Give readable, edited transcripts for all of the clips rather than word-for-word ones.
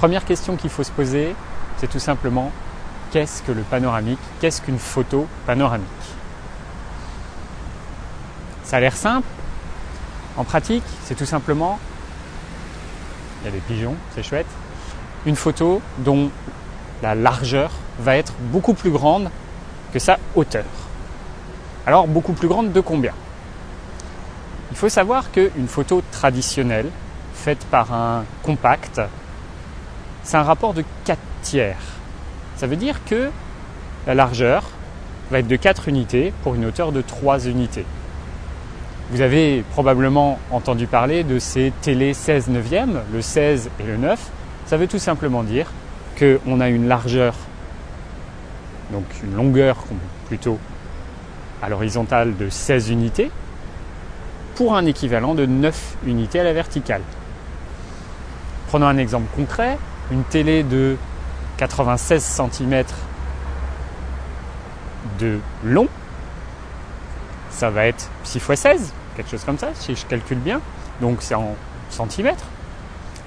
Première question qu'il faut se poser, c'est tout simplement qu'est-ce que le panoramique? Qu'est-ce qu'une photo panoramique? Ça a l'air simple. En pratique, c'est tout simplement, il y a des pigeons, c'est chouette, une photo dont la largeur va être beaucoup plus grande que sa hauteur. Alors, beaucoup plus grande de combien? Il faut savoir qu'une photo traditionnelle, faite par un compact, c'est un rapport de 4 tiers. Ça veut dire que la largeur va être de 4 unités pour une hauteur de 3 unités. Vous avez probablement entendu parler de ces télé 16 neuvième, le 16 et le 9. Ça veut tout simplement dire qu'on a une largeur, donc une longueur plutôt à l'horizontale de 16 unités pour un équivalent de 9 unités à la verticale. Prenons un exemple concret, une télé de 96 cm de long, ça va être 6 x 16, quelque chose comme ça, si je calcule bien. Donc c'est en centimètres.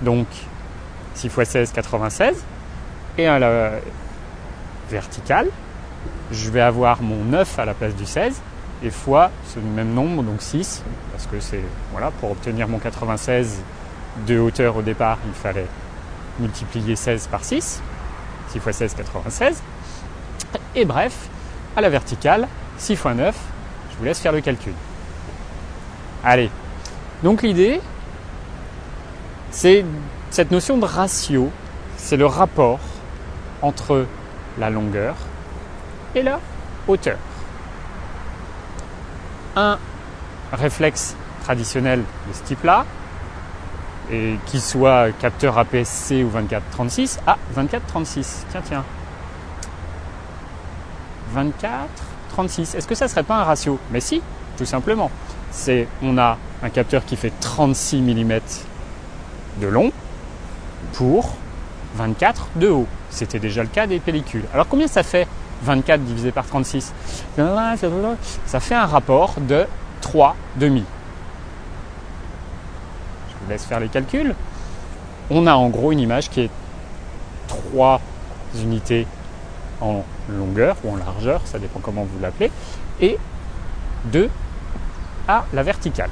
Donc 6 x 16, 96. Et à la verticale, je vais avoir mon 9 à la place du 16 et fois ce même nombre, donc 6, parce que c'est, voilà, pour obtenir mon 96 de hauteur au départ, il fallait multiplier 16 par 6. 6 x 16, 96. Et bref, à la verticale, 6 x 9, je vous laisse faire le calcul. Allez, donc l'idée, c'est cette notion de ratio, c'est le rapport entre la longueur et la hauteur. Un réflexe traditionnel de ce type-là, et qu'il soit capteur APS-C ou 24-36, 24-36, tiens. 24-36, est-ce que ça ne serait pas un ratio? Mais si, tout simplement. On a un capteur qui fait 36 mm de long pour 24 de haut. C'était déjà le cas des pellicules. Alors combien ça fait 24 divisé par 36? Ça fait un rapport de 3,5. Je vous laisse faire les calculs. On a en gros une image qui est 3 unités en longueur ou en largeur, ça dépend comment vous l'appelez, et 2 à la verticale.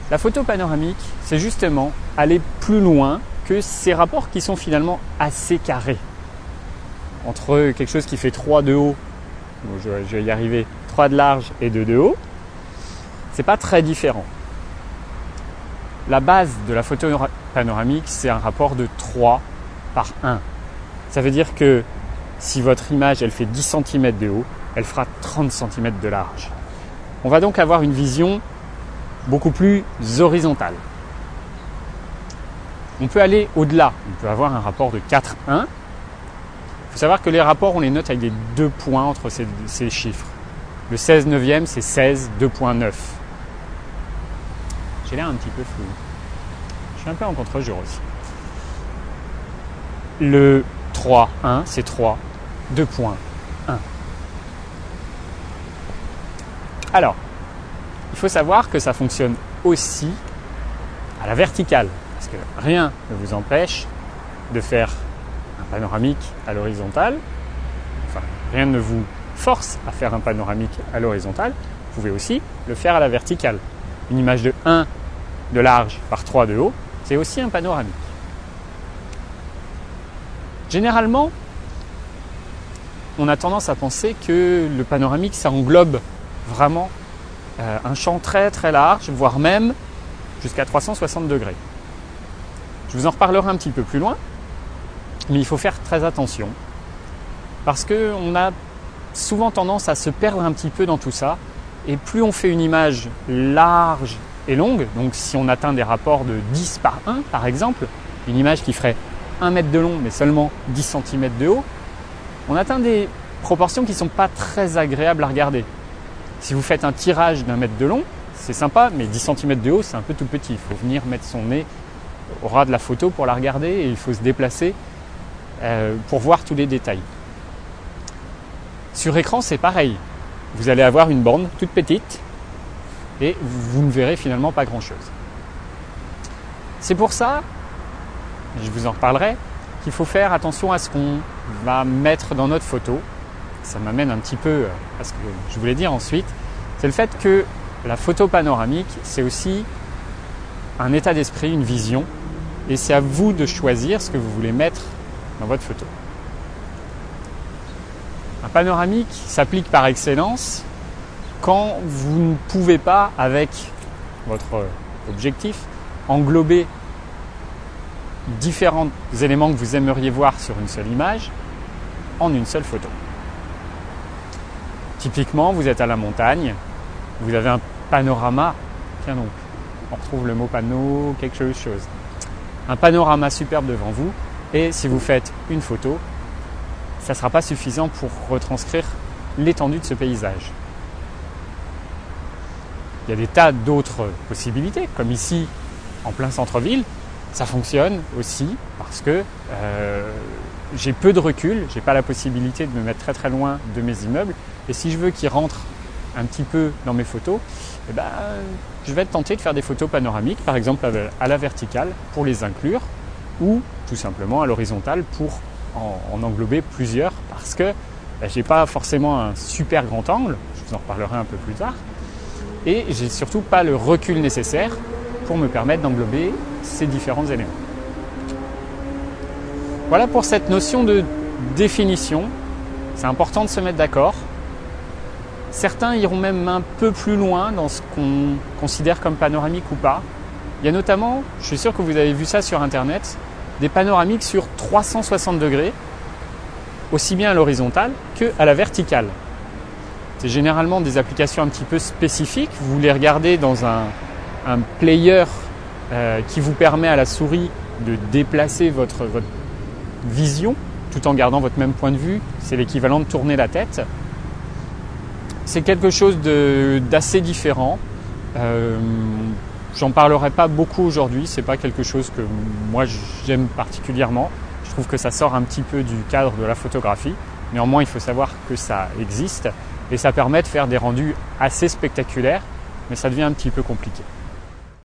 La photo panoramique, c'est justement aller plus loin que ces rapports qui sont finalement assez carrés. Entre quelque chose qui fait 3 de haut, je vais y arriver, 3 de large et 2 de haut, c'est pas très différent. La base de la photo panoramique, c'est un rapport de 3 par 1. Ça veut dire que si votre image elle fait 10 cm de haut, elle fera 30 cm de large. On va donc avoir une vision beaucoup plus horizontale. On peut aller au-delà, on peut avoir un rapport de 4-1. Il faut savoir que les rapports, on les note avec des 2 points entre ces chiffres. Le 16 neuvième, c'est 16, 2.9. J'ai l'air un petit peu flou. Je suis un peu en contre-jour aussi. Le 3.1, c'est 3, 2.1. Alors, il faut savoir que ça fonctionne aussi à la verticale, parce que rien ne vous empêche de faire un panoramique à l'horizontale. Enfin, rien ne vous force à faire un panoramique à l'horizontale. Vous pouvez aussi le faire à la verticale. Une image de 1 de large par 3 de haut, c'est aussi un panoramique. Généralement, on a tendance à penser que le panoramique, ça englobe vraiment un champ très très large, voire même jusqu'à 360 degrés. Je vous en reparlerai un petit peu plus loin, mais il faut faire très attention parce qu'on a souvent tendance à se perdre un petit peu dans tout ça, et plus on fait une image large et longue, donc si on atteint des rapports de 10 par 1 par exemple, une image qui ferait 1 mètre de long mais seulement 10 cm de haut, on atteint des proportions qui ne sont pas très agréables à regarder. Si vous faites un tirage d'1 mètre de long, c'est sympa, mais 10 cm de haut, c'est un peu tout petit. Il faut venir mettre son nez au ras de la photo pour la regarder et il faut se déplacer pour voir tous les détails. Sur écran, c'est pareil. Vous allez avoir une borne toute petite et vous ne verrez finalement pas grand-chose. C'est pour ça, je vous en reparlerai, qu'il faut faire attention à ce qu'on va mettre dans notre photo. Ça m'amène un petit peu à ce que je voulais dire ensuite. C'est le fait que la photo panoramique, c'est aussi un état d'esprit, une vision. Et c'est à vous de choisir ce que vous voulez mettre dans votre photo. Un panoramique s'applique par excellence quand vous ne pouvez pas, avec votre objectif, englober différents éléments que vous aimeriez voir sur une seule image en une seule photo. Typiquement, vous êtes à la montagne, vous avez un panorama, tiens donc, on retrouve le mot panneau, quelque chose. Un panorama superbe devant vous, et si vous faites une photo, ça ne sera pas suffisant pour retranscrire l'étendue de ce paysage. Il y a des tas d'autres possibilités, comme ici, en plein centre-ville, ça fonctionne aussi parce que j'ai peu de recul, je n'ai pas la possibilité de me mettre très très loin de mes immeubles, et si je veux qu'ils rentrent un petit peu dans mes photos, eh ben, je vais être tenté de faire des photos panoramiques, par exemple à la verticale pour les inclure, ou tout simplement à l'horizontale pour en englober plusieurs, parce que je n'ai pas forcément un super grand angle, je vous en reparlerai un peu plus tard, et j'ai surtout pas le recul nécessaire pour me permettre d'englober ces différents éléments. Voilà pour cette notion de définition. C'est important de se mettre d'accord. Certains iront même un peu plus loin dans ce qu'on considère comme panoramique ou pas. Il y a notamment, je suis sûr que vous avez vu ça sur internet, des panoramiques sur 360 degrés, aussi bien à l'horizontale qu'à la verticale. C'est généralement des applications un petit peu spécifiques. Vous les regardez dans un player qui vous permet à la souris de déplacer votre vision tout en gardant votre même point de vue. C'est l'équivalent de tourner la tête. C'est quelque chose d'assez différent. J'en parlerai pas beaucoup aujourd'hui. C'est pas quelque chose que moi j'aime particulièrement. Je trouve que ça sort un petit peu du cadre de la photographie. Néanmoins, il faut savoir que ça existe et ça permet de faire des rendus assez spectaculaires, mais ça devient un petit peu compliqué.